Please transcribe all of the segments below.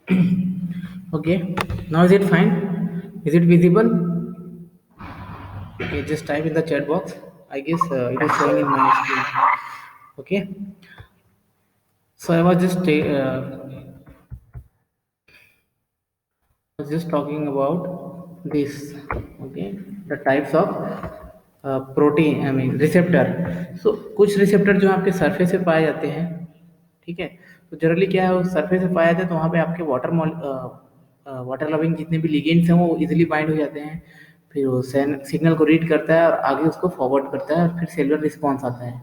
Okay, now is it fine? Is it visible? Okay, just type in the chat box. I guess it is showing in my screen. Okay, so I was just talking about this. Okay, the types of protein I mean receptor. So कुछ receptor जो आपके surface पे पाए जाते हैं, ठीक है. तो जनरली क्या है, वो सरफेस पे पाए जाते हैं, तो वहाँ पे आपके वाटर लविंग जितने भी लिगेंड्स हैं वो इजीली बाइंड हो जाते हैं. फिर वो सिग्नल को रीड करता है और आगे उसको फॉरवर्ड करता है और फिर सेलुलर रिस्पॉन्स आता है.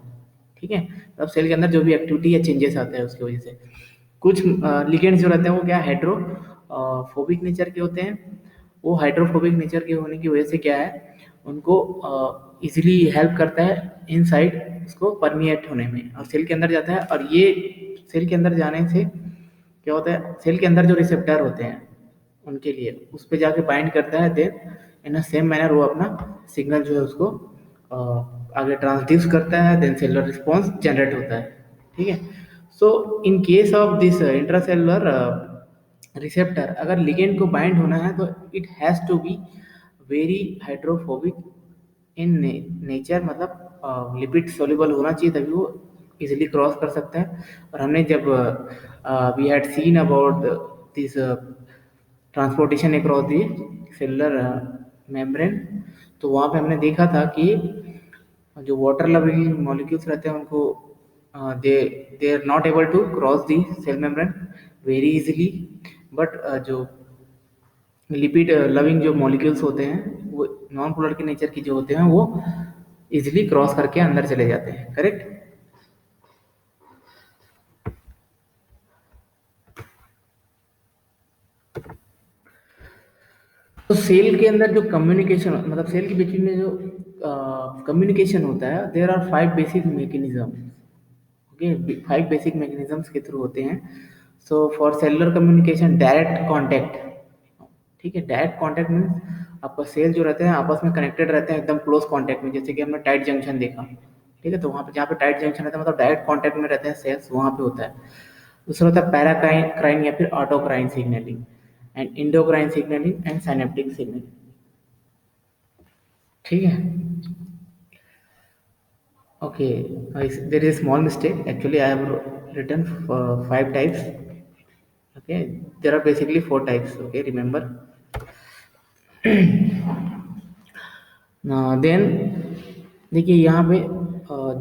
ठीक है. तब सेल के अंदर जो भी एक्टिविटी या चेंजेस आते हैं उसकी वजह से कुछ लिगेंड्स जो रहते हैं वो क्या हाइड्रोफोबिक नेचर के होते हैं. वो हाइड्रोफोबिक नेचर के होने की वजह से क्या है, उनको इजीली हेल्प करता है इनसाइड उसको परमिएट होने में और सेल के अंदर जाता है. और ये सेल के अंदर जाने से क्या होता है, सेल के अंदर जो रिसेप्टर होते हैं उनके लिए उस पर जाके बाइंड करता है. Then in a same manner वो अपना सिग्नल जो है उसको आगे ट्रांसड्यूस करता है. देन सेलुलर रिस्पॉन्स जनरेट होता है. ठीक है. So in case of this intracellular receptor, अगर लिगेंड को बाइंड होना है तो it has to be very hydrophobic in nature, मतलब लिपिड सोल्यूबल होना चाहिए तभी वो इजीली क्रॉस कर सकता है. और हमने जब we had seen about this transportation across the cellular membrane, तो वहाँ पे हमने देखा था कि जो वाटर लविंग मॉलिक्यूल्स रहते हैं उनको they they are not able to cross the cell membrane very easily. But जो लिपिड लविंग जो मॉलिक्यूल्स होते हैं वो नॉन पोलर के नेचर की जो होते हैं वो इजीली क्रॉस करके अंदर चले जाते हैं. करेक्ट. तो सेल के अंदर जो कम्युनिकेशन, मतलब सेल के बीच में जो कम्युनिकेशन होता है, there are 5 basic mechanism. Okay, 5 basic mechanisms के थ्रू होते हैं. So for cellular communication, direct contact. ठीक है. डायरेक्ट कांटेक्ट मीन्स आपका सेल जो रहते हैं आपस में कनेक्टेड रहते हैं एकदम क्लोज कांटेक्ट में, जैसे कि हमने टाइट जंक्शन देखा. ठीक है. तो वहाँ पे जहाँ पे टाइट जंक्शन रहता है मतलब डायरेक्ट कांटेक्ट में रहते हैं सेल्स, वहाँ पे होता है. दूसरा होता है पैराक्राइन या फिर autocrine signalling and endocrine signalling and synaptic signalling. ठीक है. Okay, there is small mistake. Actually I have written 5 types. Okay, there are basically 4 types. Okay, remember. Then देखिए यहाँ पे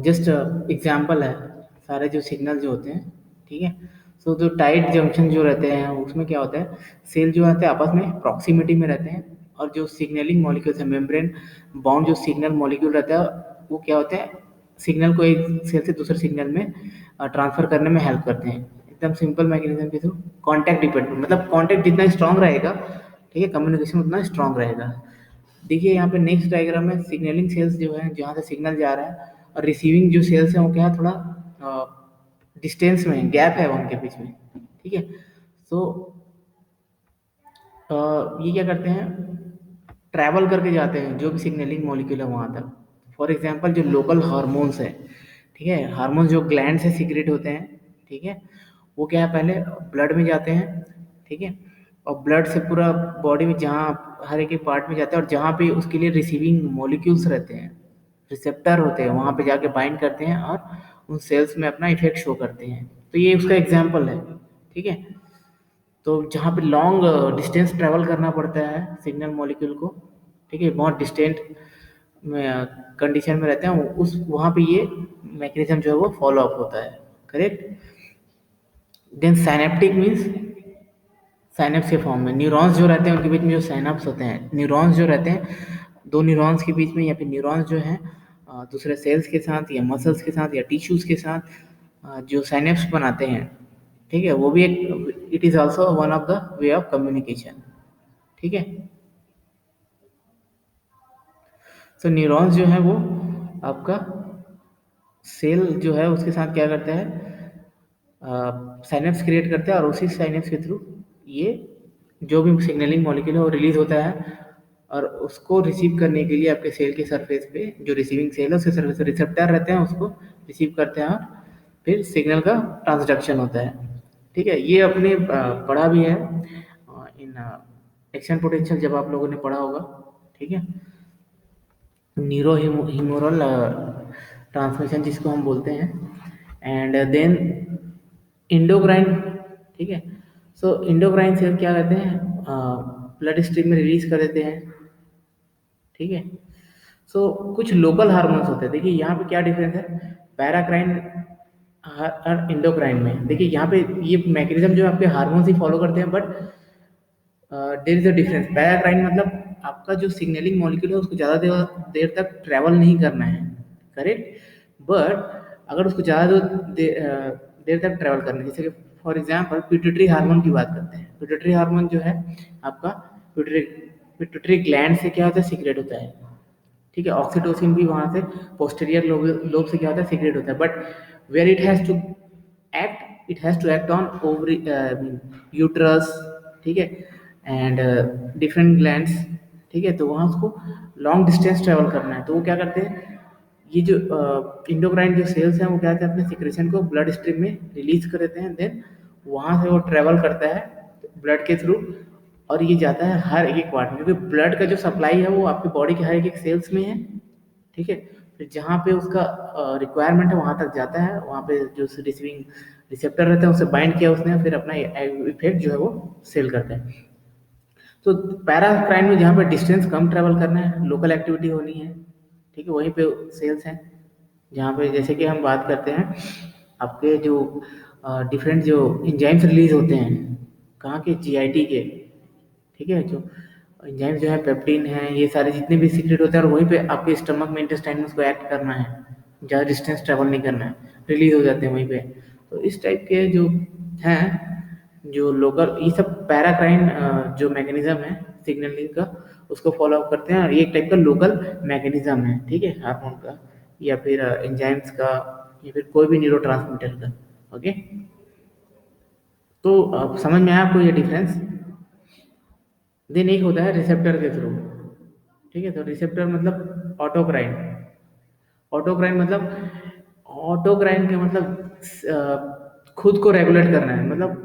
जस्ट एग्जाम्पल है सारे जो सिग्नल जो होते हैं. ठीक है. सो जो टाइट जंक्शन जो रहते हैं उसमें क्या होता है, सेल जो रहते हैं आपस में प्रॉक्सिमिटी में रहते हैं और जो सिग्नलिंग मॉलिक्यूल्स है मेम्ब्रेन बाउंड जो सिग्नल मॉलिक्यूल रहता है वो क्या होता है, सिग्नल को एक सेल से दूसरे सिग्नल में ट्रांसफर करने में हेल्प करते हैं. एकदम सिंपल मैकेनिज्म के थ्रू. कॉन्टैक्ट डिपेंडेंट, मतलब कॉन्टैक्ट जितना स्ट्रांग रहेगा, ठीक है, कम्युनिकेशन उतना स्ट्रांग रहेगा. देखिए यहाँ पे नेक्स्ट डायग्राम में सिग्नलिंग सेल्स जो है जहाँ से सिग्नल जा रहा है और रिसीविंग जो सेल्स हैं वो क्या है, थोड़ा डिस्टेंस में गैप है उनके बीच में. ठीक है. सो ये क्या करते हैं, ट्रैवल करके जाते हैं जो भी सिग्नलिंग मॉलिक्यूल है वहाँ तक. फॉर एग्जांपल जो लोकल हार्मोन्स है, ठीक है, हार्मोन्स जो ग्लैंड से सीक्रेट होते हैं, ठीक है, वो क्या है पहले ब्लड में जाते हैं. ठीक है. और ब्लड से पूरा बॉडी में जहाँ हर एक पार्ट में जाते हैं और जहाँ पे उसके लिए रिसीविंग मॉलिक्यूल्स रहते हैं, रिसेप्टर होते हैं, वहाँ पे जाके बाइंड करते हैं और उन सेल्स में अपना इफेक्ट शो करते हैं. तो ये उसका एग्जाम्पल है. ठीक है. तो जहाँ पे लॉन्ग डिस्टेंस ट्रैवल करना पड़ता है सिग्नल मॉलिक्यूल को, ठीक है, बहुत डिस्टेंट में कंडीशन में रहते हैं, उस वहाँ पे ये मैकेनिज्म जो है वो फॉलो अप होता है. Correct. Then synaptic means synapse के फॉर्म में न्यूरॉन्स जो रहते हैं उनके बीच में जो साइनेप्स होते हैं, न्यूरॉन्स जो रहते हैं दो न्यूरॉन्स के बीच में या फिर न्यूरॉन्स जो हैं दूसरे सेल्स के साथ या मसल्स के साथ या टिश्यूज के साथ जो साइनेप्स बनाते हैं. ठीक है. वो भी एक, it is also one of the way of communication. ठीक है. तो न्यूरॉन्स जो है वो आपका सेल जो है उसके साथ क्या करता है, साइनेप्स क्रिएट करता है और उसी साइनेप्स के थ्रू ये जो भी सिग्नलिंग मॉलिक्यूल है वो रिलीज होता है और उसको रिसीव करने के लिए आपके सेल के सरफेस पे जो रिसीविंग सेल है उसके सरफेस रिसेप्टर रहते हैं, उसको रिसीव करते हैं और फिर सिग्नल का ट्रांसडक्शन होता है. ठीक है, ये अपने पढ़ा भी है इन एक्शन पोटेंशियल, जब आप लोगों ने पढ़ा होगा। ठीक है, न्यूरो ह्यूमोरल ट्रांसमिशन जिसको हम बोलते हैं, एंड देन इंडोक्राइन। ठीक है, सो इंडोक्राइन सेल क्या कहते हैं, ब्लड स्ट्रीम में रिलीज कर देते हैं। ठीक है, सो कुछ लोकल हार्मोन्स होते हैं। देखिए यहाँ पे क्या डिफरेंस है पैराक्राइन और इंडोक्राइन में। देखिए यहाँ पे ये मैकेनिज्म जो आपके हार्मोन्स ही फॉलो करते हैं, but there is a difference. Paracrine मतलब आपका जो सिग्नलिंग मॉलिक्यूल है उसको ज़्यादा देर तक ट्रैवल नहीं करना है, करेक्ट। बट अगर उसको ज़्यादा देर तक ट्रैवल करना है, जैसे कि फॉर एग्जांपल पिट्यूटरी हार्मोन की बात करते हैं। पिट्यूटरी हार्मोन जो है आपका पिट्यूटरी ग्लैंड से क्या होता है, सीक्रेट होता है। ठीक है, ऑक्सीटोसिन भी वहाँ से पोस्टीरियर लोब से क्या होता है, सीक्रेट होता है। But where it has to act on ovary uterus, ठीक है, एंड डिफरेंट ग्लैंड्स। ठीक है, तो वहाँ उसको लॉन्ग डिस्टेंस ट्रेवल करना है, तो वो क्या करते हैं, ये जो इंडोक्राइन जो सेल्स हैं वो क्या करते हैं, अपने सिक्रेशन को ब्लड स्ट्रीम में रिलीज कर देते हैं। देन वहाँ से वो ट्रेवल करता है ब्लड के थ्रू, और ये जाता है हर एक पार्ट में, क्योंकि ब्लड का जो सप्लाई है वो आपकी बॉडी के हर एक सेल्स में है। ठीक है, फिर जहाँ पे उसका रिक्वायरमेंट है वहाँ तक जाता है, वहाँ पे जो रिसीविंग रिसेप्टर रहते हैं उसे बाइंड किया उसने, फिर अपना इफेक्ट जो है वो सेल करता है। तो पैराक्राइन में जहाँ पे डिस्टेंस कम ट्रेवल करना है, लोकल एक्टिविटी होनी है, ठीक है, वहीं पे सेल्स हैं। जहाँ पे जैसे कि हम बात करते हैं आपके जो डिफरेंट जो एंजाइम्स रिलीज होते हैं, कहाँ के, जीआईटी के। ठीक है, जो एंजाइम्स जो है पेप्टिन है, ये सारे जितने भी सीक्रेट होते हैं, और वहीं पे आपके स्टमक में इंटेस्टाइन में उसको एक्ट करना है, ज़्यादा डिस्टेंस ट्रेवल नहीं करना है, रिलीज हो जाते हैं वहीं पे। तो इस टाइप के जो हैं, जो लोकल, ये सब पैराक्राइन जो मैकेनिज्म है सिग्नलिंग का, उसको फॉलो अप करते हैं, और ये एक टाइप का लोकल मैकेनिज्म है। ठीक है, हार्मोन का या फिर एंजाइम्स का या फिर कोई भी न्यूरो का। ओके, तो समझ में आया आपको ये डिफरेंस। देन एक होता है रिसेप्टर के थ्रू। ठीक है, तो रिसेप्टर मतलब ऑटोक्राइन। ऑटोक्राइन मतलब, ऑटोक्राइन के मतलब खुद को रेगुलेट करना है, मतलब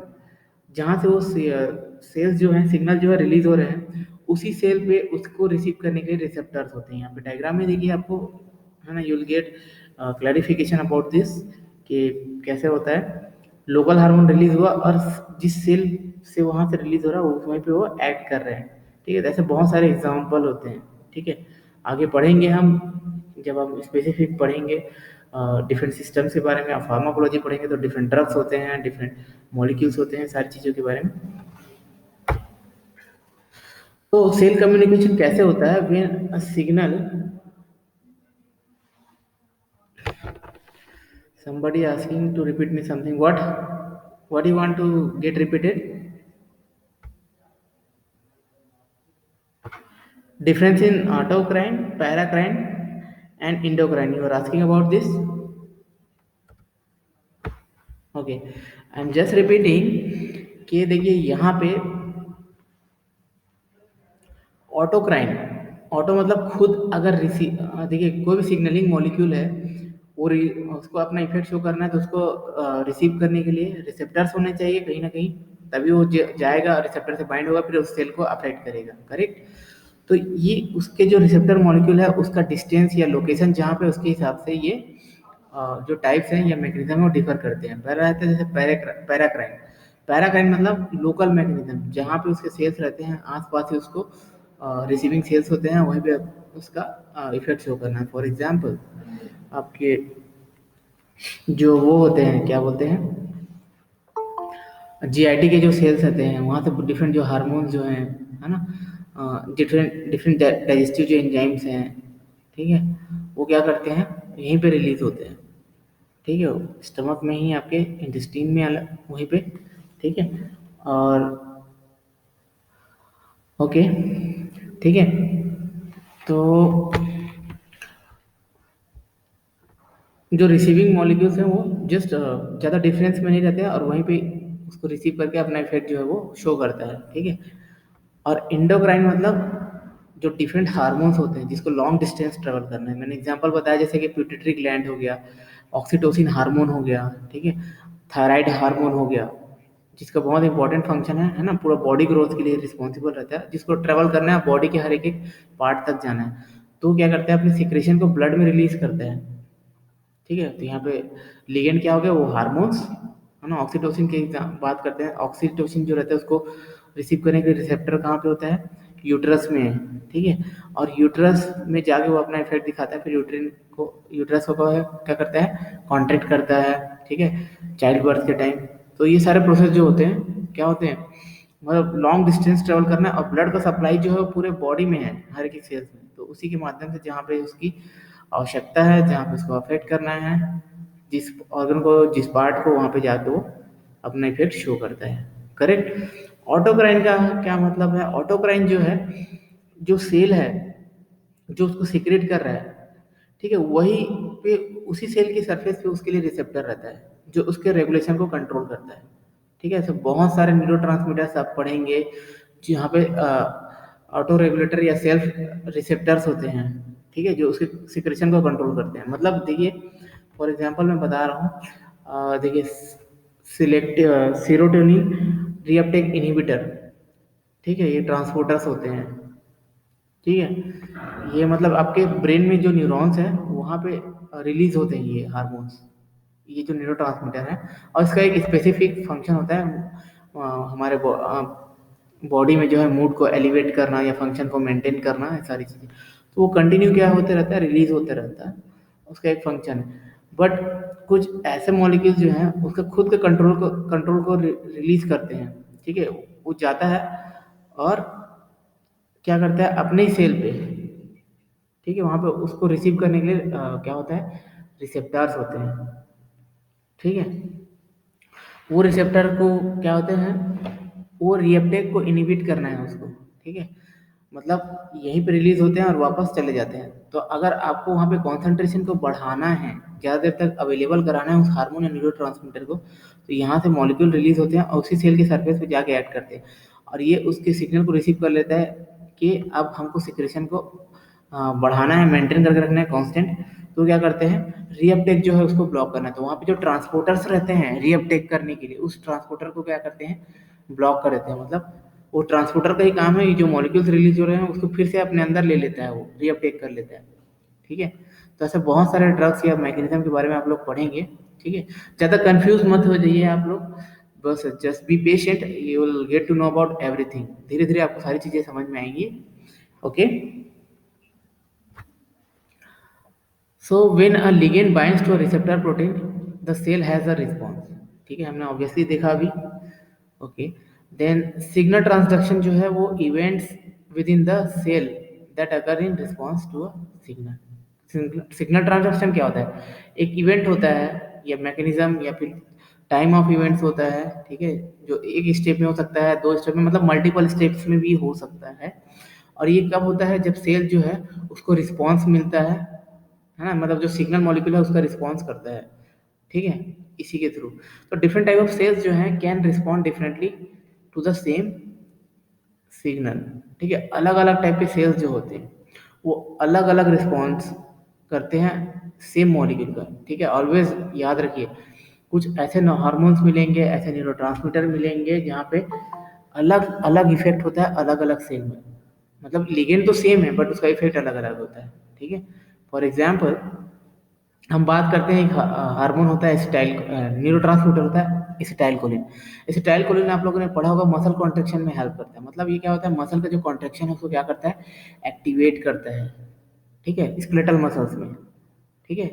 जहाँ से वो सेल्स जो है, सिग्नल जो है रिलीज हो रहे हैं, उसी सेल पे उसको रिसीव करने के लिए रिसेप्टर्स होते हैं। यहाँ पे डायग्राम में देखिए आपको, है ना, you will gate clarification about this कि कैसे होता है। लोकल हार्मोन रिलीज हुआ और जिस सेल से वहाँ से रिलीज हो रहा है वहीं पे वो एक्ट कर रहे हैं। ठीक है, तो ऐसे बहुत सारे एग्जाम्पल होते हैं। ठीक है, आगे पढ़ेंगे हम, जब हम स्पेसिफिक पढ़ेंगे डिफरेंट सिस्टम्स के बारे में, आप फार्माकोलॉजी पढ़ेंगे तो डिफरेंट ड्रग्स होते हैं, डिफरेंट मॉलिक्यूल्स होते हैं, सारी चीज़ों के बारे में। तो सेल कम्युनिकेशन कैसे होता है, when a signal, somebody asking to repeat me something, what do you want to get repeated? Difference in autocrine, paracrine and endocrine, you are asking about this? Okay, I am just repeating कि देखिए यहाँ पे autocrine, auto मतलब खुद, अगर देखिए कोई भी सिग्नलिंग मॉलिक्यूल है, वो उसको अपना इफेक्ट शो करना है, तो उसको रिसीव करने के लिए रिसेप्टर्स होने चाहिए कहीं ना कहीं, तभी वो जाएगा, रिसेप्टर से बाइंड होगा, फिर उस सेल को अफेक्ट करेगा, करेक्ट। तो ये उसके जो रिसेप्टर मॉलिक्यूल है उसका डिस्टेंस या लोकेशन जहाँ पे, उसके हिसाब से ये जो टाइप्स हैं या मैकेनिज्म है वो डिफर करते हैं। पहला रहता है जैसे पैराक्राइन। पैराक्राइन मतलब लोकल मैकेनिज्म, जहाँ पे उसके सेल्स रहते हैं आसपास ही उसको रिसीविंग सेल्स होते हैं, वहीं पे उसका इफेक्ट शो करना है। फॉर एग्जांपल आपके जो वो होते हैं, क्या बोलते हैं, जीआईटी के जो सेल्स रहते हैं, वहाँ से डिफरेंट जो हार्मोन्स जो हैं, है ना, डिफरेंट डिफरेंट डाइजेस्टिव जो एंजाइम्स हैं, ठीक है, वो क्या करते हैं, यहीं पे रिलीज होते हैं। ठीक है, स्टमक में ही आपके इंटेस्टाइन में अलग, वहीं पे। ठीक है, और ओके, ठीक है, तो जो रिसीविंग मॉलिक्यूल्स हैं वो जस्ट ज़्यादा डिफरेंस में नहीं रहते हैं, और वहीं पे उसको रिसीव करके अपना इफेक्ट जो है वो शो करता है। ठीक है, और एंडोक्राइन मतलब जो डिफरेंट हार्मोन्स होते हैं जिसको लॉन्ग डिस्टेंस ट्रेवल करना है। मैंने एग्जांपल बताया जैसे कि पिट्यूटरी ग्लैंड हो गया, ऑक्सीटोसिन हार्मोन हो गया, ठीक है, थायराइड हार्मोन हो गया, जिसका बहुत इंपॉर्टेंट फंक्शन है ना, पूरा बॉडी ग्रोथ के लिए रिस्पॉन्सिबल रहता है, जिसको ट्रेवल करना है बॉडी के हर एक एक पार्ट तक जाना है, तो क्या करता है अपने सिक्रेशन को ब्लड में रिलीज करता है। ठीक है, तो यहाँ पे लिगेंड क्या हो गया, वो हार्मोन्स है ना, ऑक्सीटोसिन की बात करते हैं। ऑक्सीटोसिन जो रहता है उसको रिसीव करने के रिसेप्टर कहाँ पे होता है, यूट्रस में है। ठीक है, और यूट्रस में जाके वो अपना इफेक्ट दिखाता है, फिर यूट्रस को क्या करता है, कॉन्ट्रैक्ट करता है। ठीक है, चाइल्ड बर्थ के टाइम। तो ये सारे प्रोसेस जो होते हैं क्या होते हैं, मतलब लॉन्ग डिस्टेंस ट्रेवल करना है, और ब्लड का सप्लाई जो है वो पूरे बॉडी में है, हर एक सेल्स में, तो उसी के माध्यम से जहाँ पे उसकी आवश्यकता है, जहाँ पे उसको अफेक्ट करना है, जिस ऑर्गन को, जिस पार्ट को, वहाँ पे जाके वो अपना इफेक्ट शो करता है। करेक्ट। ऑटोक्राइन का क्या मतलब है, ऑटोक्राइन जो है, जो सेल है जो उसको सीक्रेट कर रहा है, ठीक है, वही पे उसी सेल की सरफेस पे उसके लिए रिसेप्टर रहता है जो उसके रेगुलेशन को कंट्रोल करता है। ठीक है, तो बहुत सारे न्यूरोट्रांसमीटर्स आप पढ़ेंगे जहाँ पे ऑटो रेगुलेटर या सेल्फ रिसेप्टर्स होते हैं। ठीक है, जो उसके सिक्रेशन को कंट्रोल करते हैं। मतलब देखिए, फॉर एग्जांपल मैं बता रहा हूँ, देखिए सिलेक्टिव सीरोटोनिन रीअपटेक इनहिबिटर, ठीक है, ये ट्रांसपोर्टर्स होते हैं। ठीक है, ये मतलब आपके ब्रेन में जो न्यूरॉन्स हैं वहाँ पे रिलीज होते हैं ये हार्मोन्स, ये जो न्यूरोट्रांसमीटर है, और इसका एक स्पेसिफिक फंक्शन होता है हमारे बॉडी में, जो है मूड को एलिवेट करना या फंक्शन को मेंटेन करना, ये सारी चीज़ें, तो वो कंटिन्यू क्या होते रहता है, रिलीज होते रहता है, उसका एक फंक्शन है। बट कुछ ऐसे मॉलिक्यूल्स जो हैं उसका खुद के कंट्रोल को रिलीज करते हैं। ठीक है, वो जाता है और क्या करता है अपने ही सेल पे, ठीक है, वहाँ पे उसको रिसीव करने के लिए क्या होता है, रिसेप्टर्स होते हैं। ठीक है, वो रिसेप्टर को क्या होते हैं, वो रिएप्टेक को इनिबिट करना है उसको। ठीक है, मतलब यहीं पे रिलीज होते हैं और वापस चले जाते हैं। तो अगर आपको वहाँ पे कॉन्सेंट्रेशन को बढ़ाना है, ज़्यादा देर तक अवेलेबल कराना है उस हार्मोन या न्यूरोट्रांसमीटर को, तो यहाँ से मॉलिक्यूल रिलीज होते हैं और उसी सेल के सरफेस पे जाके एक्ट करते हैं, और ये उसके सिग्नल को रिसीव कर लेता है कि अब हमको सिक्रेशन को बढ़ाना है, मेंटेन करके रखना है कांस्टेंट। तो क्या करते हैं, रीअपटेक जो है उसको ब्लॉक करना है, तो वहाँ पे जो ट्रांसपोर्टर्स रहते हैं रीअपटेक करने के लिए, उस ट्रांसपोर्टर को क्या करते हैं, ब्लॉक कर देते हैं। मतलब वो ट्रांसपोर्टर का ही काम है, ये जो मॉलिक्यूल्स रिलीज हो रहे हैं उसको फिर से अपने अंदर ले लेता है, वो रीअपटेक कर लेता है। ठीक है, तो ऐसे बहुत सारे ड्रग्स या मैकेनिज्म के बारे में आप लोग पढ़ेंगे। ठीक है, ज़्यादा कंफ्यूज मत हो जाइए आप लोग, बस just be patient, you will get to know about everything. धीरे धीरे आपको सारी चीज़ें समझ में आएंगी। Okay, so when a ligand binds to a receptor protein, the cell has a response. ठीक है, हमने ऑब्वियसली देखा अभी। ओके, देन सिग्नल ट्रांसडक्शन जो है वो events within the cell that occur in response to a signal. Signal transduction क्या होता है, एक इवेंट होता है या मैकेनिज्म या फिर टाइम ऑफ इवेंट्स होता है। ठीक है, जो एक स्टेप में हो सकता है, दो स्टेप में, मतलब मल्टीपल स्टेप्स में भी हो सकता है। और ये कब होता है, जब सेल जो है उसको रिस्पॉन्स मिलता है ना, मतलब जो सिग्नल मॉलिक्यूल है उसका रिस्पॉन्स करता है। ठीक है, इसी के थ्रू। तो डिफरेंट टाइप ऑफ सेल्स जो हैं can respond differently to the same signal. ठीक है, अलग अलग टाइप के सेल्स जो होते हैं वो अलग अलग रिस्पॉन्स करते हैं सेम मॉलिक्यूल का। ठीक है, ऑलवेज याद रखिए, कुछ ऐसे हार्मोन्स मिलेंगे, ऐसे न्यूरोट्रांसमीटर मिलेंगे जहाँ पे अलग अलग इफेक्ट होता है अलग अलग सेल में। मतलब लिगेंड तो सेम है बट उसका इफेक्ट अलग अलग होता है। ठीक है, फॉर एग्जाम्पल हम बात करते हैं, एक हार्मोन होता है स्टाइल, न्यूरोट्रांसमीटर होता है एसिटाइलकोलिन। एसिटाइलकोलिन आप लोगों ने पढ़ा होगा, मसल कॉन्ट्रेक्शन में हेल्प करता है। मतलब ये क्या होता है, मसल का जो कॉन्ट्रेक्शन है उसको क्या करता है, एक्टिवेट करता है। ठीक है, स्केलेटल मसल्स में। ठीक है,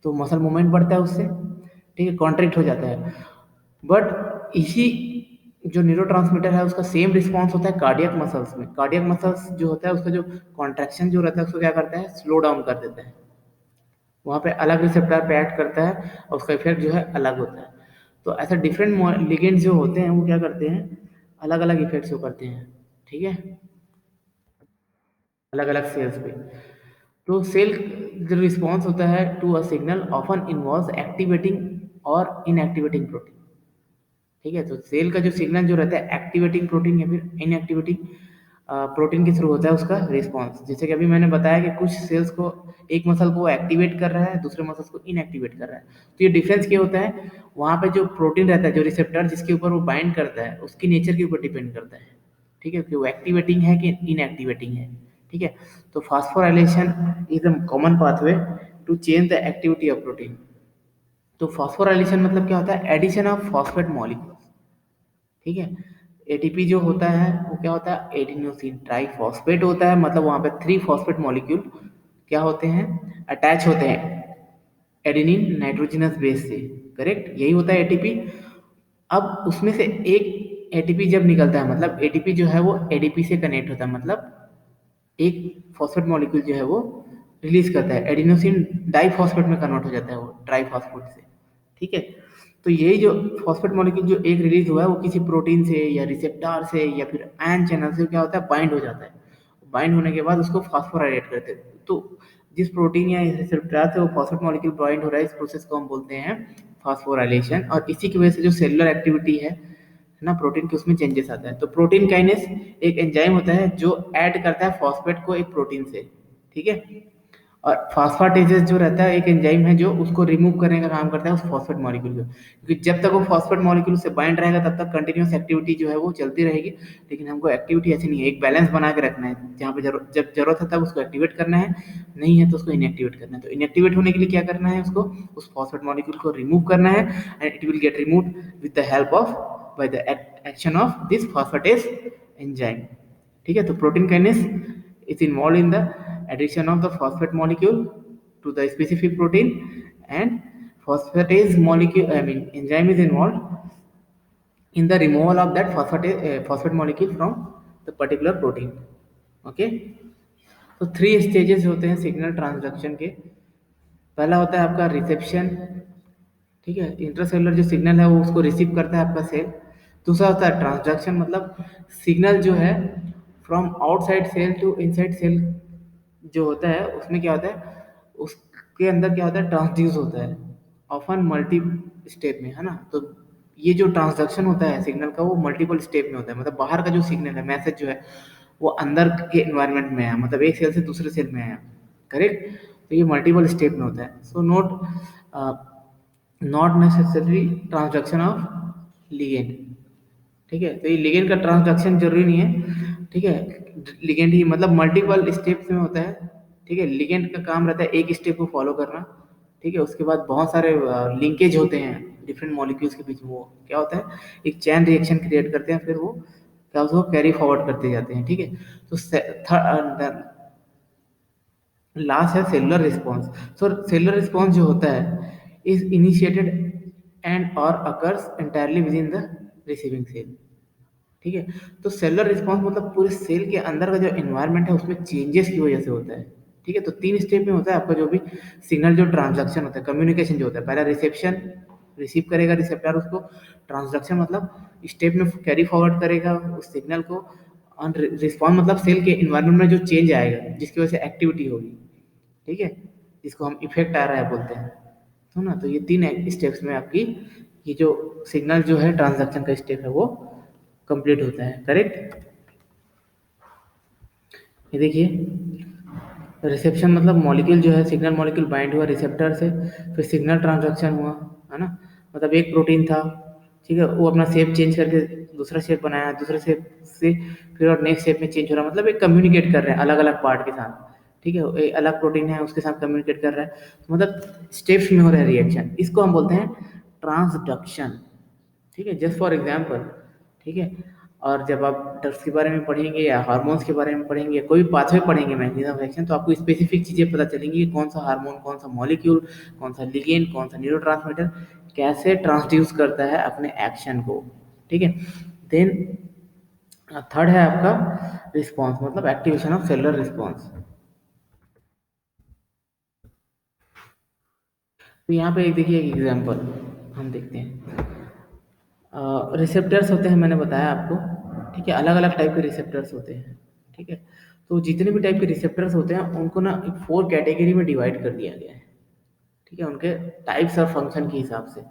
तो मसल मूवमेंट बढ़ता है उससे। ठीक है, कॉन्ट्रैक्ट हो जाता है। बट इसी जो न्यूरोट्रांसमीटर है उसका सेम रिस्पॉन्स होता है कार्डियक मसल्स में। कार्डियक मसल्स जो होता है उसका जो कॉन्ट्रैक्शन जो रहता है उसको क्या करता है, स्लो डाउन कर देता है। वहाँ पे अलग रिसेप्टर पे एक्ट करता है और उसका इफेक्ट जो है अलग होता है। तो ऐसा डिफरेंट लिगेंड्स जो होते हैं वो क्या करते हैं, अलग अलग इफेक्ट शो करते हैं। ठीक है, अलग अलग सेल्स पे। तो सेल जो रिस्पॉन्स होता है to a signal often involves activating और इनएक्टिवेटिंग प्रोटीन। ठीक है, तो सेल का जो सिग्नल जो रहता है एक्टिवेटिंग प्रोटीन या फिर इनएक्टिवेटिंग प्रोटीन के थ्रू होता है उसका रिस्पॉन्स। जैसे कि अभी मैंने बताया कि कुछ सेल्स को, एक मसल को एक्टिवेट कर रहा है, दूसरे मसल्स को इनएक्टिवेट कर रहा है। तो ये डिफरेंस क्या होता है, वहाँ पे जो प्रोटीन रहता है, जो रिसेप्टर जिसके ऊपर वो बाइंड करता है, उसकी नेचर के ऊपर डिपेंड करता है। ठीक है, कि वो एक्टिवेटिंग है कि इनएक्टिवेटिंग है। ठीक है, तो phosphorylation is the common pathway to change the activity of protein. तो फास्फोराइलेशन मतलब क्या होता है, एडिशन ऑफ फॉस्फेट मॉलिक्यूल। ठीक है, एटीपी जो होता है वो क्या होता है, एडिनोसिन ट्राइफॉस्फेट होता है, मतलब वहां पे 3 फॉस्फेट मॉलिक्यूल क्या होते हैं, अटैच होते हैं एडेनिन नाइट्रोजनस बेस से। करेक्ट, यही होता है एटीपी। अब उसमें से एक एटीपी जब निकलता है, मतलब एटीपी जो है वो एडीपी से कनेक्ट होता है, मतलब एक फॉस्फेट मॉलिक्यूल जो है वो रिलीज करता है, एडिनोसिन डाइफॉस्फेट में कन्वर्ट हो जाता है वो ट्राइफॉस्फेट से। ठीक है, तो यही जो फॉस्फेट मॉलिक्यूल जो एक रिलीज हुआ है वो किसी प्रोटीन से या रिसेप्टर से या फिर आयन चैनल से क्या होता है, बाइंड हो जाता है। बाइंड होने के बाद उसको फास्फोराइलेट करते हैं। तो जिस प्रोटीन या रिसेप्टर से वो फॉस्फेट मॉलिक्यूल बाइंड हो रहा है, इस प्रोसेस को हम बोलते हैं फास्फोराइलेशन। और इसी की वजह से जो सेलुलर एक्टिविटी है ना, प्रोटीन के उसमें चेंजेस आता है। तो प्रोटीन काइनेस एक एंजाइम होता है जो ऐड करता है फॉस्फेट को एक प्रोटीन से। ठीक है, और फास्फाटेजेस जो रहता है एक एंजाइम है जो उसको रिमूव करने का काम करता है उस फॉस्फेट मॉलिक्यूल को, क्योंकि जब तक वो फॉस्फेट मॉलिक्यूल से बाइंड रहेगा तब तक कंटिन्यूस एक्टिविटी जो है वो चलती रहेगी। लेकिन हमको एक्टिविटी ऐसी नहीं है, एक बैलेंस बना के रखना है, जहाँ पे जब जरूरत है तब उसको एक्टिवेट करना है, नहीं है तो उसको इनएक्टिवेट करना है। तो इनएक्टिवेट होने के लिए क्या करना है, उसको उस फॉस्फेट मॉलिक्यूल को रिमूव करना है, and it will get remove with the help of by the action of this phosphatase enzyme. ठीक है, तो protein kinase is involved in the addition of the phosphate molecule to the specific protein, and phosphatase molecule, I mean enzyme is involved in the removal of that phosphate molecule from the particular protein. Okay, तो 3 stages होते हैं signal transduction के। पहला होता है आपका reception. ठीक है, इंट्रासेलुलर जो सिग्नल है वो उसको रिसीव करता है आपका सेल। दूसरा होता है ट्रांसडक्शन, मतलब सिग्नल जो है from outside cell to inside cell जो होता है, उसमें क्या होता है, उसके अंदर क्या होता है, ट्रांसड्यूस होता है ऑफन मल्टी स्टेप में, है ना। तो ये जो ट्रांसडक्शन होता है सिग्नल का वो मल्टीपल स्टेप में होता है, मतलब बाहर का जो सिग्नल है, मैसेज जो है वो अंदर के इन्वायरमेंट में है, मतलब एक सेल से दूसरे सेल में है। करेक्ट, तो ये मल्टीपल स्टेप में होता है। So not necessary transduction of ligand. ठीक है, तो ये लिगेंड का ट्रांसडक्शन जरूरी नहीं है। ठीक है, लिगेंड ही मतलब मल्टीपल स्टेप्स में होता है। ठीक है, लिगेंड का काम रहता है एक स्टेप को फॉलो करना। ठीक है, उसके बाद बहुत सारे लिंकेज होते हैं डिफरेंट मॉलिक्यूल्स के बीच में, वो क्या होता है, एक चैन रिएक्शन क्रिएट करते हैं, फिर वो क्या उसको कैरी फॉरवर्ड करते जाते हैं। ठीक है, तो लास्ट है cellular response. So cellular response जो होता है इज इनिशिएटेड एंड और occurs entirely within the receiving cell. ठीक है, तो सेलुलर रिस्पॉन्स मतलब पूरे सेल के अंदर का जो एनवायरनमेंट है उसमें चेंजेस की वजह से होता है। ठीक है, तो 3 स्टेप में होता है आपका जो भी सिग्नल जो ट्रांसडक्शन होता है, कम्युनिकेशन जो होता है, पहला रिसेप्शन, रिसीव करेगा रिसेप्टर उसको, ट्रांसडक्शन मतलब स्टेप में कैरी फॉरवर्ड करेगा उस सिग्नल को, और रिस्पॉन्स मतलब सेल के एनवायरनमेंट में जो चेंज आएगा जिसकी वजह से एक्टिविटी होगी। ठीक है, जिसको हम इफेक्ट आ रहा है बोलते हैं। तो ना, तो ये 3 स्टेप्स में आपकी ये जो सिग्नल जो है ट्रांसडक्शन का स्टेप है वो कंप्लीट होता है। करेक्ट, ये देखिए, रिसेप्शन मतलब मॉलिक्यूल जो है, सिग्नल मॉलिक्यूल बाइंड हुआ रिसेप्टर से, फिर सिग्नल ट्रांसडक्शन हुआ, है ना। मतलब एक प्रोटीन था, ठीक है, वो अपना शेप चेंज करके दूसरा शेप बनाया, दूसरे शेप से फिर और नेक्स्ट शेप में चेंज हो रहा है, मतलब एक कम्युनिकेट कर रहे हैं अलग अलग पार्ट के साथ। ठीक है, एक अलग प्रोटीन है उसके साथ कम्युनिकेट कर रहा है, तो मतलब स्टेप्स में हो रहा है रिएक्शन, इसको हम बोलते हैं ट्रांसडक्शन। ठीक है, जस्ट फॉर एग्जाम्पल। ठीक है, और जब आप ड्रग्स के बारे में पढ़ेंगे या हार्मोन्स के बारे में पढ़ेंगे या कोई भी पाथवे पढ़ेंगे मैकेनिज्म ऑफ एक्शन, तो आपको स्पेसिफिक चीज़ें पता चलेंगी कि कौन सा हार्मोन, कौन सा मॉलिक्यूल, कौन सा लिगेंड, कौन सा न्यूरोट्रांसमीटर कैसे ट्रांसड्यूस करता है अपने एक्शन को। ठीक है, देन थर्ड है आपका रिस्पॉन्स, मतलब एक्टिवेशन ऑफ सेलुलर रिस्पॉन्स। तो यहाँ पे एक देखिए एक एग्जाम्पल हम देखते हैं। रिसेप्टर्स होते हैं, मैंने बताया आपको। ठीक है, अलग अलग टाइप के रिसेप्टर्स होते हैं। ठीक है, तो जितने भी टाइप के रिसेप्टर्स होते हैं उनको ना 4 कैटेगरी में डिवाइड कर दिया गया है। ठीक है, उनके टाइप्स और फंक्शन के हिसाब से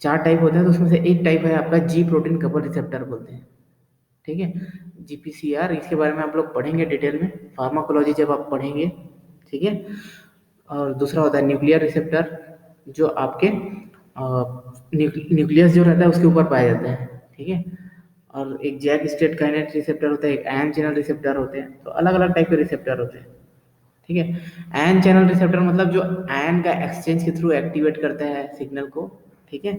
4 टाइप होते हैं, तो उसमें से एक टाइप है आपका जी प्रोटीन कपल रिसेप्टर बोलते हैं। ठीक है। GPCR इसके बारे में आप लोग पढ़ेंगे डिटेल में, फार्माकोलॉजी जब आप पढ़ेंगे, ठीक है। और दूसरा होता है न्यूक्लियर रिसेप्टर, जो आपके न्यूक्लियस जो रहता है उसके ऊपर पाए जाते हैं, ठीक है। और एक जैक स्टेट काइनेट रिसेप्टर होता है, एक आयन चैनल रिसेप्टर होते हैं, तो अलग अलग टाइप के रिसेप्टर होते हैं, ठीक है। आयन चैनल रिसेप्टर मतलब जो आयन का एक्सचेंज के थ्रू एक्टिवेट करता है सिग्नल को, ठीक है।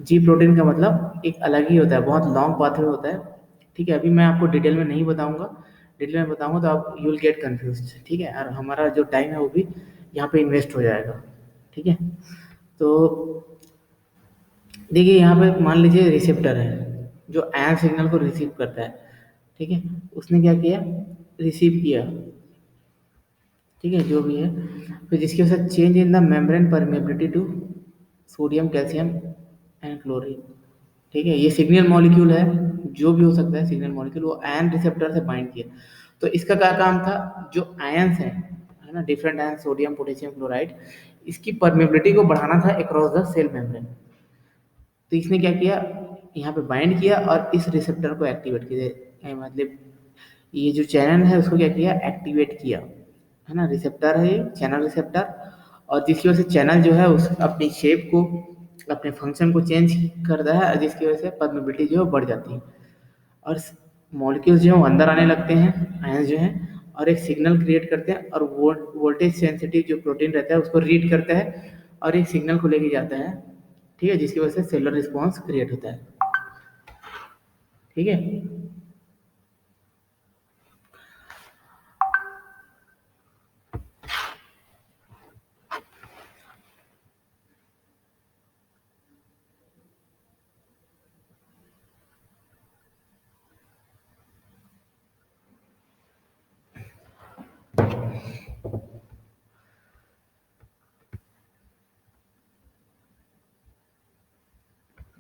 जी प्रोटीन का मतलब एक अलग ही होता है, बहुत लॉन्ग पाथवे होता है, ठीक है। अभी मैं आपको डिटेल में नहीं बताऊंगा, डिटेल में बताऊंगा तो आप यू विल गेट कन्फ्यूज, ठीक है। और हमारा जो टाइम है वो भी यहाँ पे इन्वेस्ट हो जाएगा, ठीक है। तो देखिए यहाँ पे मान लीजिए रिसेप्टर है जो आयन सिग्नल को रिसीव करता है, ठीक है। उसने क्या किया, रिसीव किया, ठीक है, जो भी है। फिर जिसकी वजह से change in the membrane permeability to sodium calcium and chlorine, ठीक है। ये सिग्नल मॉलिक्यूल है, जो भी हो सकता है सिग्नल मॉलिक्यूल, वो आयन रिसेप्टर से बाइंड किया। तो इसका क्या काम था, जो आयंस है ना, different ion sodium potassium chloride, इसकी परमेबिलिटी को बढ़ाना था अक्रॉस द सेल मेम्ब्रेन। तो इसने क्या किया, यहाँ पे बाइंड किया और इस रिसेप्टर को एक्टिवेट किया, मतलब ये जो चैनल है उसको क्या किया, एक्टिवेट किया, है ना। रिसेप्टर है ये चैनल रिसेप्टर, और जिसकी वजह से चैनल जो है उस अपनी शेप को, अपने फंक्शन को चेंज करता है, और जिसकी वजह से परमेबिलिटी जो है बढ़ जाती है, और मॉलिक्यूल्स जो है वो अंदर आने लगते हैं, आयंस जो हैं, और एक सिग्नल क्रिएट करते हैं, और वोल्टेज सेंसिटिव जो प्रोटीन रहता है उसको रीड करता है और एक सिग्नल को लेके जाता है, ठीक है, जिसकी वजह से सेलुलर रिस्पॉन्स क्रिएट होता है, ठीक है।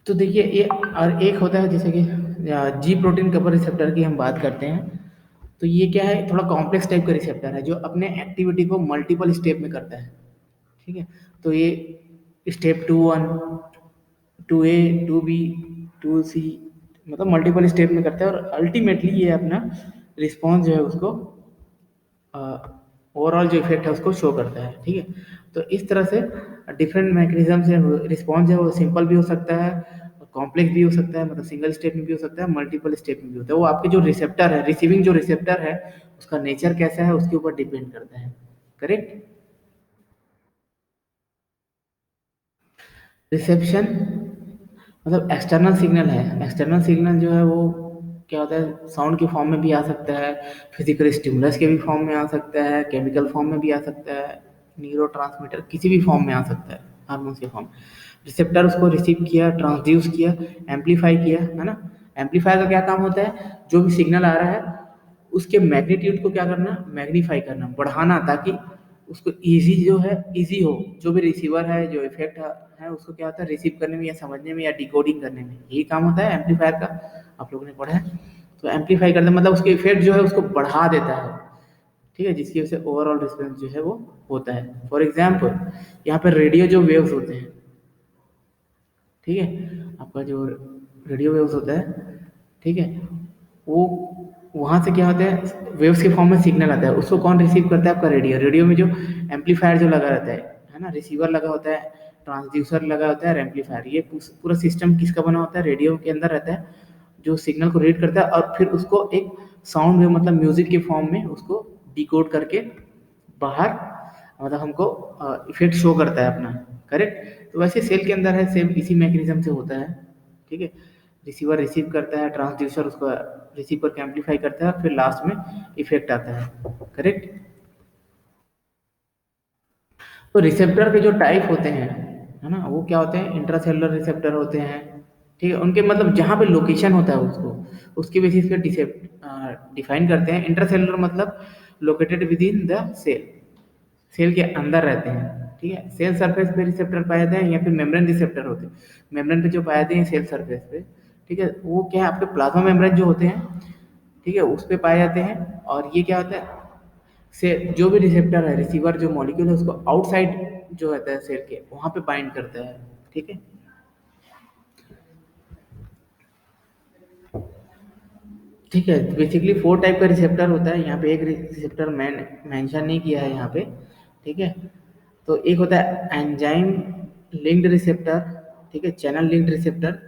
तो देखिए ये, और एक होता है जैसे कि जी प्रोटीन कपल रिसेप्टर की हम बात करते हैं, तो ये क्या है, थोड़ा कॉम्प्लेक्स टाइप का रिसेप्टर है जो अपने एक्टिविटी को मल्टीपल स्टेप में करता है, ठीक है। तो ये स्टेप 2 1, 2A, 2B, 2C, मतलब मल्टीपल स्टेप में करता है, और अल्टीमेटली ये अपना रिस्पॉन्स जो है उसको, ओवरऑल जो इफेक्ट है उसको शो करता है, ठीक है। तो इस तरह से डिफरेंट मैकेनिज्म से रिस्पॉन्स है वो सिंपल भी हो सकता है, कॉम्प्लेक्स भी हो सकता है, मतलब सिंगल स्टेप में भी हो सकता है, मल्टीपल स्टेप में भी होता है। वो आपके जो रिसेप्टर है, रिसीविंग जो रिसेप्टर है उसका नेचर कैसा है उसके ऊपर डिपेंड करता है, करेक्ट। रिसेप्शन मतलब एक्सटर्नल सिग्नल है, एक्सटर्नल सिग्नल जो है वो क्या होता है, साउंड के फॉर्म में भी आ सकता है, फिजिकल स्टिमुलस के भी फॉर्म में आ सकता है, केमिकल फॉर्म में भी आ सकता है, न्यूरोट्रांसमीटर किसी भी फॉर्म में आ सकता है, हार्मोन्स के फॉर्म। रिसेप्टर उसको रिसीव किया, ट्रांसड्यूस किया, एम्पलीफाई किया, है ना। एम्पलीफायर का क्या काम होता है, जो भी सिग्नल आ रहा है उसके मैग्नीट्यूड को क्या करना, मैग्नीफाई करना, बढ़ाना, ताकि उसको ईजी जो है, ईजी हो, जो भी रिसीवर है, जो इफेक्ट है उसको क्या होता है, रिसीव करने में या समझने में या डिकोडिंग करने में, यही काम होता है एम्पलीफायर का, आप लोगों ने पढ़ा है। तो एम्पलीफाई करते मतलब उसके इफेक्ट जो है उसको बढ़ा देता है, ठीक है, जिसकी वजह से ओवरऑल रिस्पॉन्स जो है वो होता है। फॉर एग्जाम्पल यहाँ पर रेडियो जो वेव्स होते हैं, ठीक है, आपका जो रेडियो वेव्स होता है, ठीक है, वो वहाँ से क्या होता है, वेव्स के फॉर्म में सिग्नल आता है, उसको कौन रिसीव करता है, आपका रेडियो। रेडियो में जो एम्पलीफायर जो लगा रहता है ना, रिसीवर लगा होता है, ट्रांसड्यूसर लगा होता है, और एम्पलीफायर, ये पूरा सिस्टम किसका बना होता है, रेडियो के अंदर रहता है, जो सिग्नल को रीड करता है और फिर उसको एक साउंड वेव मतलब म्यूजिक के फॉर्म में उसको डिकोड करके बाहर, मतलब हमको इफेक्ट शो करता है अपना, करेक्ट। तो वैसे सेल के अंदर है, सेम इसी मैकेनिज्म से होता है, ठीक है। रिसीवर रिसीव करता है, ट्रांसड्यूसर उसको रिसीव करके एम्पलीफाई करता है, फिर लास्ट में इफेक्ट आता है, करेक्ट। तो रिसेप्टर के जो टाइप होते हैं, है ना, वो क्या होते हैं, इंट्रासेलुलर रिसेप्टर होते हैं, ठीक है। उनके मतलब जहाँ पे लोकेशन होता है उसको उसके बेसिस पे डिफाइन करते हैं। इंट्रासेलुलर मतलब located within the cell, cell के अंदर रहते हैं, ठीक है। सेल सरफेस पे रिसेप्टर पाए जाते हैं या फिर मेम्ब्रेन रिसेप्टर होते हैं। मेम्ब्रेन पे जो पाए जाते हैं सेल सरफेस पे, ठीक है, वो क्या है, आपके प्लाज्मा मेम्ब्रेन जो होते हैं, ठीक है, उस पे पाए जाते हैं। और ये क्या होता है, से जो भी रिसेप्टर है, रिसीवर जो मॉलिक्यूल है उसको आउटसाइड जो रहता है सेल के वहाँ पे बाइंड करता है, ठीक है। ठीक है, बेसिकली 4 टाइप का रिसेप्टर होता है, यहाँ पे एक रिसेप्टर मेंशन नहीं किया है यहाँ पे, ठीक है। तो एक होता है एंजाइम लिंक्ड रिसेप्टर, ठीक है, चैनल लिंक्ड रिसेप्टर,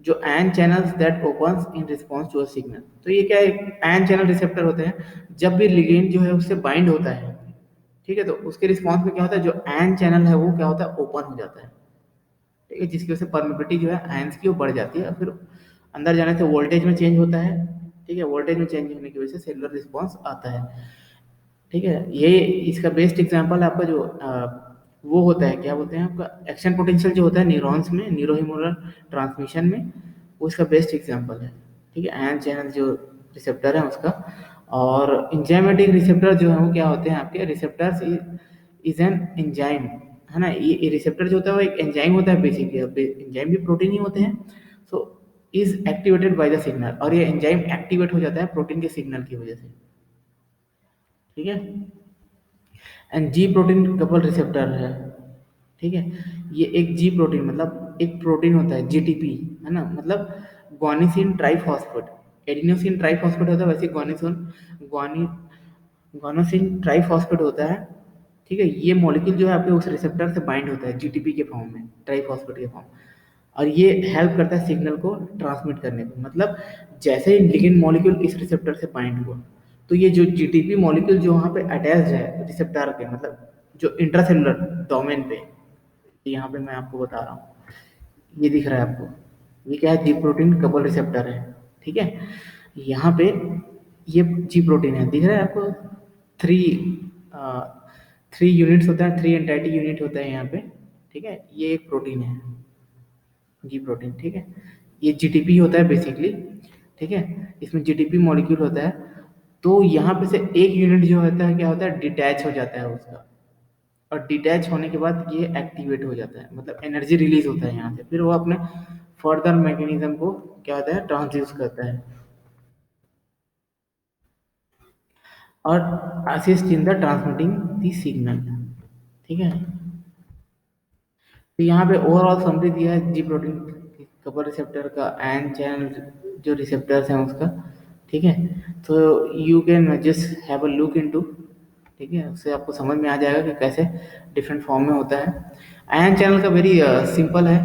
जो an channels that opens in response to a signal. तो ये क्या है, एन चैनल रिसेप्टर होते हैं, जब भी लिगेंड जो है उससे बाइंड होता है, ठीक है, तो उसके रिस्पॉन्स में क्या होता है, जो एन चैनल है वो क्या होता है, ओपन हो जाता है, ठीक है, जिसकी वजह से परमिबिलिटी जो है आयंस की वो बढ़ जाती है, और फिर अंदर जाने से वोल्टेज में चेंज होता है, ठीक है, वोल्टेज में चेंज होने की वजह से सेलुलर रिस्पॉन्स आता है, ठीक है। ये इसका बेस्ट एग्जांपल आपका जो वो होता है, क्या बोलते हैं आपका, एक्शन पोटेंशियल जो होता है न्यूरॉन्स में, न्यूरोह्यूमरल ट्रांसमिशन में, वो इसका बेस्ट एग्जांपल है, ठीक है, आयन चैनल जो रिसेप्टर है उसका। और इंजाइमेटिक रिसेप्टर जो है वो क्या होते हैं आपके, रिसेप्टर्स इज एन एंजाइम, है ना, ये रिसेप्टर जो होता है वो एक एंजाइम होता है बेसिकली, एंजाइम भी प्रोटीन ही होते हैं। So is activated by the signal, और ये एंजाइम एक्टिवेट हो जाता है प्रोटीन के सिग्नल की वजह से, ठीक है। And ji protein couple receptor है, ठीक है। ये एक जी प्रोटीन मतलब एक प्रोटीन होता है, जीटीपी, है ना, मतलब ग्वानिसिन ट्राइफॉस्फेट, एडिनोसिन ट्राइफॉस्फेट होता है, वैसे ग्वानी ग्वानोसिन ट्राइफॉस्फेट होता है, ठीक है। ये मॉलिक्यूल जो है आपके उस रिसेप्टर से बाइंड होता है जीटीपी के फॉर्म में, ट्राइफॉस्फेट के फॉर्म, और ये हेल्प करता है सिग्नल को ट्रांसमिट करने को। मतलब जैसे ही लिगेंड मॉलिक्यूल इस रिसेप्टर से बाइंड हुआ, तो ये जो जीटीपी मॉलिक्यूल जो वहाँ पे अटैच्ड है रिसेप्टर के, मतलब जो इंट्रासेलुलर डोमेन पे, यहाँ पे मैं आपको बता रहा हूँ, ये दिख रहा है आपको, ये क्या है, जी प्रोटीन कपल रिसेप्टर है, ठीक है। यहाँ पे ये जी प्रोटीन है, दिख रहा है आपको, थ्री थ्री यूनिट्स होता है, थ्री एंटाइटी यूनिट होता है यहाँ पे, ठीक है, ये एक प्रोटीन है, जी प्रोटीन, ठीक है। ये जीटीपी होता है बेसिकली, ठीक है, इसमें जीटीपी मॉलिक्यूल होता है। तो यहाँ पे से एक यूनिट जो होता है क्या होता है, डिटैच हो जाता है उसका, और डिटैच होने के बाद ये एक्टिवेट हो जाता है, मतलब एनर्जी रिलीज होता है यहाँ से, फिर वो अपने फर्दर मैकेनिज्म को क्या होता है, ट्रांसड्यूस करता है, और assist in the transmitting the signal, ठीक है। तो यहाँ पे ओवरऑल समरी दिया है जी प्रोटीन कपल रिसेप्टर का एंड चैनल जो रिसेप्टर्स हैं उसका, ठीक है। तो you can just have a look into, ठीक है, उससे आपको समझ में आ जाएगा कि कैसे डिफरेंट फॉर्म में होता है। आयन चैनल का वेरी सिंपल है,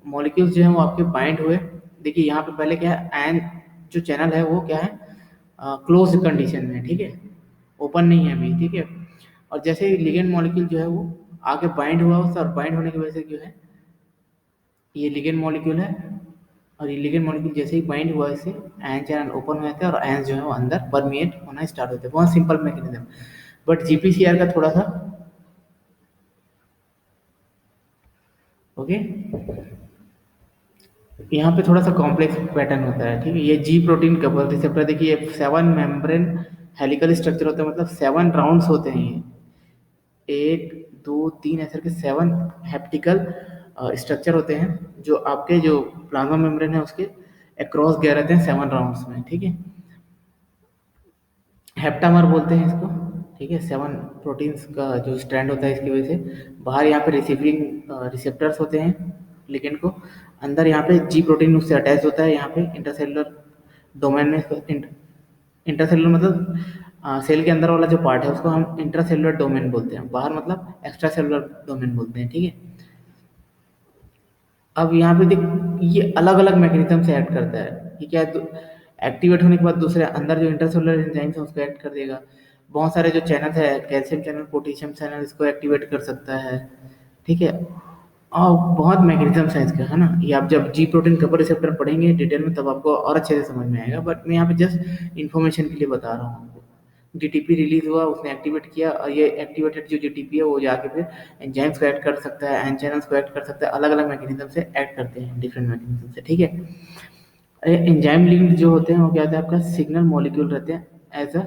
मॉलिक्यूल्स जो हैं वो आपके बाइंड हुए, देखिए यहाँ पे पहले क्या है, आयन जो चैनल है वो क्या है, क्लोज कंडीशन में, ठीक है, ओपन नहीं है अभी, ठीक है। और जैसे ही लिगेंड मॉलिक्यूल जो है वो आगे बाइंड हुआ उससे, और बाइंड होने की वजह से जो है ये लिगेंड मॉलिक्यूल है, और ये लिगेंड मॉलिक्यूल जैसे ही बाइंड हुआ इससे आयन चैनल ओपन हो जाते हैं, और आयंस जो है वो अंदर परमिएट होना स्टार्ट होते हैं, बहुत सिंपल मैकेनिज्म। बट जीपीसीआर का थोड़ा सा, ओके, यहाँ पे थोड़ा सा कॉम्प्लेक्स पैटर्न होता है, ठीक है। ये जी प्रोटीन कपल रिसेप्टर, देखिए 7 मेम्ब्रेन हेलिकल स्ट्रक्चर होता है, मतलब 7 राउंड्स होते हैं ये, 1 2 3 ऐसे करके 7 हेप्टिकल स्ट्रक्चर होते हैं, जो आपके जो प्लाज्मा मेम्ब्रेन है उसके अक्रॉस गए रहते हैं 7 राउंड्स में, ठीक है। हेप्टामर बोलते हैं इसको, ठीक है, 7 प्रोटीन्स का जो स्ट्रैंड होता है इसकी वजह से। बाहर यहाँ पे रिसीविंग रिसेप्टर्स होते हैं लिगेंड को, अंदर यहाँ पे जी प्रोटीन उससे अटैच होता है, यहाँ पे इंटरसेलुलर डोमेन में इंटरसेलुलर मतलब सेल के अंदर वाला जो पार्ट है उसको हम इंटरसेलुलर डोमेन बोलते हैं, बाहर मतलब एक्स्ट्रा सेलुलर डोमेन बोलते हैं, ठीक है। अब यहाँ पे देख, ये अलग अलग मैकेनिज्म से एक्ट करता है, ये क्या है, एक्टिवेट होने के बाद दूसरे अंदर जो इंटरसेलुलर एंजाइम्स है उसको एक्ट कर देगा, बहुत सारे जो चैनल है, कैल्शियम चैनल, पोटेशियम चैनल, इसको एक्टिवेट कर सकता है, ठीक है। और बहुत मैकेनिज्म्स हैं इसका, है ना, ये आप जब जी प्रोटीन कपल रिसेप्टर पढ़ेंगे डिटेल में तब आपको और अच्छे से समझ में आएगा, बट मैं यहाँ पे जस्ट इन्फॉर्मेशन के लिए बता रहा हूँ आपको। जीटीपी रिलीज हुआ, उसने एक्टिवेट किया, और ये एक्टिवेटेड जो जीटीपी है वो जाके फिर एंजाइम्स को एक्ट कर सकता है, एंड चैनल्स को एक्ट कर सकता है, अलग अलग मैकेनिज्म से एक्ट करते हैं, डिफरेंट मैकेनिज्म से, ठीक है। एंजाइम लिंक्ड जो होते हैं वो क्या होता है आपका, सिग्नल मॉलिक्यूल रहते हैं एज अ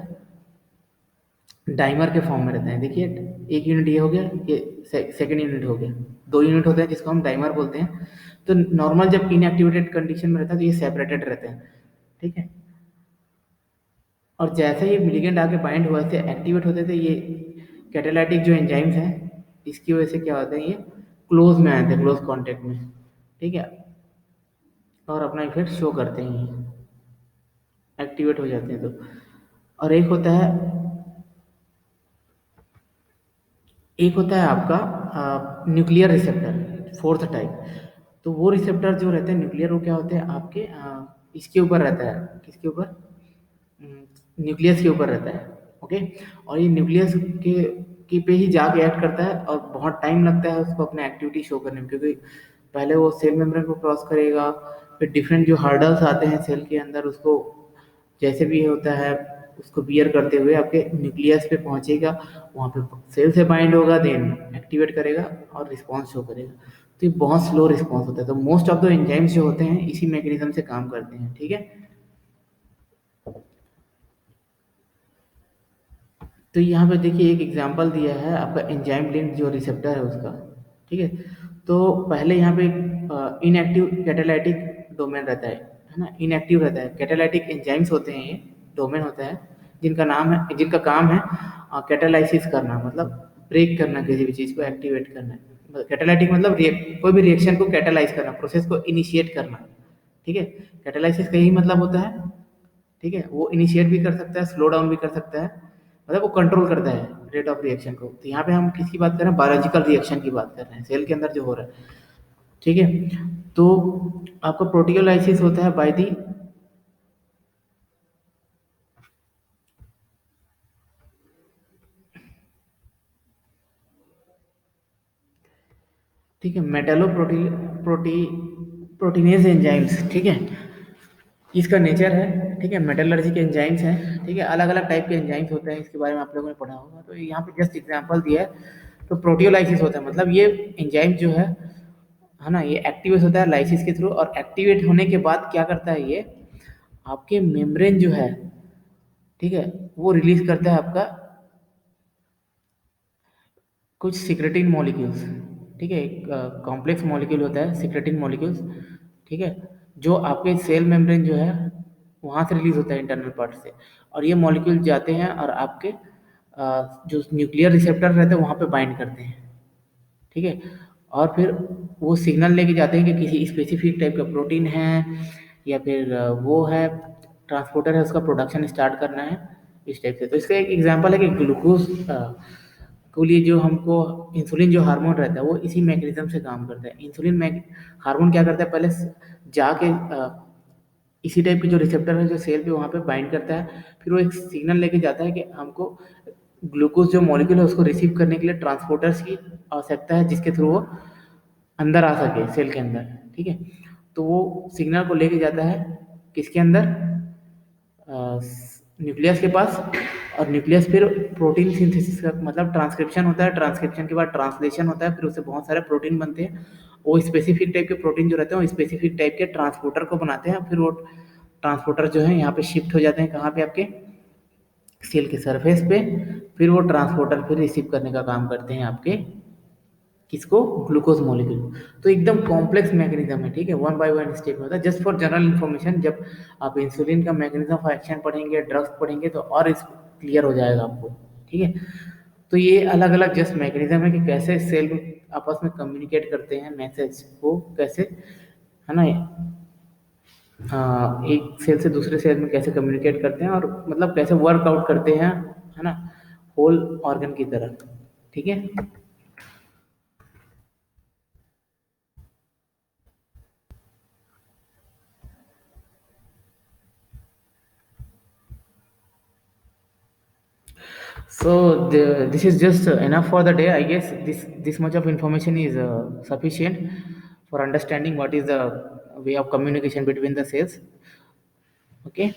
डाइमर के फॉर्म में रहते हैं, देखिए एक यूनिट ये हो गया, ये सेकेंड यूनिट हो गया, 2 यूनिट होते हैं जिसको हम डाइमर बोलते हैं। तो नॉर्मल जब इनएक्टिवेटेड कंडीशन में रहता है तो ये सेपरेटेड रहते हैं, ठीक है। और जैसे ही लिगेंड आके बाइंड हुआ से एक्टिवेट होते थे ये कैटालाइटिक जो एंजाइम्स हैं, इसकी वजह से क्या होता है, ये क्लोज में आते हैं, क्लोज कांटेक्ट में, ठीक है, और अपना इफेक्ट शो करते हैं ये। एक्टिवेट हो जाते हैं तो। और एक होता है आपका न्यूक्लियर रिसेप्टर, फोर्थ टाइप। तो वो रिसेप्टर जो रहते हैं न्यूक्लियर, वो क्या होते हैं आपके इसके ऊपर रहता है, किसके ऊपर, न्यूक्लियस के ऊपर रहता है। ओके। और ये न्यूक्लियस के पे ही जाके एक्ट करता है, और बहुत टाइम लगता है उसको अपने एक्टिविटी शो करने में, क्योंकि पहले वो सेल मेम्ब्रेन को क्रॉस करेगा, फिर डिफरेंट जो हार्डल्स आते हैं सेल के अंदर, उसको जैसे भी होता है उसको बियर करते हुए आपके न्यूक्लियस पे पहुंचेगा, वहाँ पे सेल से बाइंड होगा, देन एक्टिवेट करेगा और रिस्पॉन्स शो करेगा। तो ये बहुत स्लो रिस्पॉन्स होता है। तो मोस्ट ऑफ द एंजाइम्स जो होते हैं इसी मैकेनिज्म से काम करते हैं। ठीक है। तो यहाँ पे देखिए एक एग्जांपल दिया है आपका एंजाइम लिंक जो रिसेप्टर है उसका। ठीक है। तो पहले यहाँ पे इनएक्टिव कैटालाइटिक डोमेन रहता है ना, इनएक्टिव रहता है। कैटालाइटिक एंजाइम्स होते हैं, ये डोमेन होता है जिनका काम है कैटालाइसिस करना, मतलब ब्रेक करना, किसी भी चीज़ को एक्टिवेट करना। कैटालाइटिक मतलब कोई भी रिएक्शन को कैटालाइज करना, प्रोसेस को इनिशिएट करना। ठीक है। कैटालाइसिस का यही मतलब होता है। ठीक है। वो इनिशिएट भी कर सकता है, स्लो डाउन भी कर सकता है, मतलब वो कंट्रोल करता है रेट ऑफ रिएक्शन को। तो यहाँ पे हम किसकी बात कर रहे हैं, बायोलॉजिकल रिएक्शन की बात कर रहे हैं, सेल के अंदर जो हो रहा है। ठीक है। तो आपका प्रोटियोलाइसिस होता है बाय दी, ठीक है, मेटालो प्रोटी प्रोटीनेज एंजाइम्स। ठीक है। इसका नेचर है, ठीक है, मेटलर्जी के एंजाइम्स हैं। ठीक है। अलग अलग टाइप के एंजाइम्स होते हैं, इसके बारे में आप लोगों ने पढ़ा होगा। तो यहाँ पे जस्ट एग्जांपल दिया है। तो प्रोटियोलाइसिस होता है, मतलब ये एंजाइम जो है ना, ये एक्टिवेट होता है लाइसिस के थ्रू, और एक्टिवेट होने के बाद क्या करता है ये, आपके मेम्ब्रेन जो है, ठीक है, वो रिलीज करता है आपका कुछ सिक्रेटिन मॉलिक्यूल्स। ठीक है। एक कॉम्प्लेक्स मॉलिक्यूल होता है सिक्रेटिन मॉलिक्यूल्स। ठीक है। जो आपके सेल मेम्ब्रेन जो है वहाँ से रिलीज होता है, इंटरनल पार्ट से। और ये मॉलिक्यूल जाते हैं और आपके जो न्यूक्लियर रिसेप्टर रहते हैं वहाँ पे बाइंड करते हैं। ठीक है। और फिर वो सिग्नल लेके जाते हैं कि किसी स्पेसिफिक टाइप का प्रोटीन है, या फिर वो है ट्रांसपोर्टर है, उसका प्रोडक्शन स्टार्ट करना है, इस टाइप से। तो इसका एक एग्जांपल है कि ग्लूकोज को लिए जो हमको इंसुलिन जो हार्मोन रहता है वो इसी मैकेनिज्म से काम करता है। इंसुलिन हार्मोन क्या करता है, पहले जाके इसी टाइप के जो रिसेप्टर है जो सेल पे वहाँ पे बाइंड करता है, फिर वो एक सिग्नल लेके जाता है कि हमको ग्लूकोज जो मॉलिक्यूल है उसको रिसीव करने के लिए ट्रांसपोर्टर्स की आवश्यकता है, जिसके थ्रू वो अंदर आ सके सेल के अंदर। ठीक है। तो वो सिग्नल को लेके जाता है किसके अंदर, न्यूक्लियस के पास। और न्यूक्लियस फिर प्रोटीन सिंथेसिस का मतलब ट्रांसक्रिप्शन होता है, ट्रांसक्रिप्शन के बाद ट्रांसलेशन होता है, फिर उससे बहुत सारे प्रोटीन बनते हैं। वो स्पेसिफिक टाइप के प्रोटीन जो रहते हैं वो स्पेसिफिक टाइप के ट्रांसपोर्टर को बनाते हैं, फिर वो ट्रांसपोर्टर जो है यहाँ पे शिफ्ट हो जाते हैं कहाँ पे, आपके सेल के सरफेस पे। फिर वो ट्रांसपोर्टर फिर रिसीव करने का काम करते हैं आपके किसको, ग्लूकोज मॉलिक्यूल। तो एकदम कॉम्प्लेक्स मैकेनिज्म है। ठीक है। वन बाय वन स्टेप में होता है। जस्ट फॉर जनरल इन्फॉर्मेशन, जब आप इंसुलिन का मैकेनिज्म ऑफ एक्शन पढ़ेंगे, ड्रग्स पढ़ेंगे, तो और इस क्लियर हो जाएगा आपको। ठीक है। तो ये अलग अलग जस्ट मैकेनिज्म है कि कैसे सेल आपस में कम्युनिकेट करते हैं, मैसेज को कैसे, है ना, एक सेल से दूसरे सेल में कैसे कम्युनिकेट करते हैं, और मतलब कैसे वर्कआउट करते हैं, है ना, होल ऑर्गन की तरह। ठीक है। So this is just enough for the day. I guess this much of information is sufficient for understanding what is the way of communication between the cells. Okay.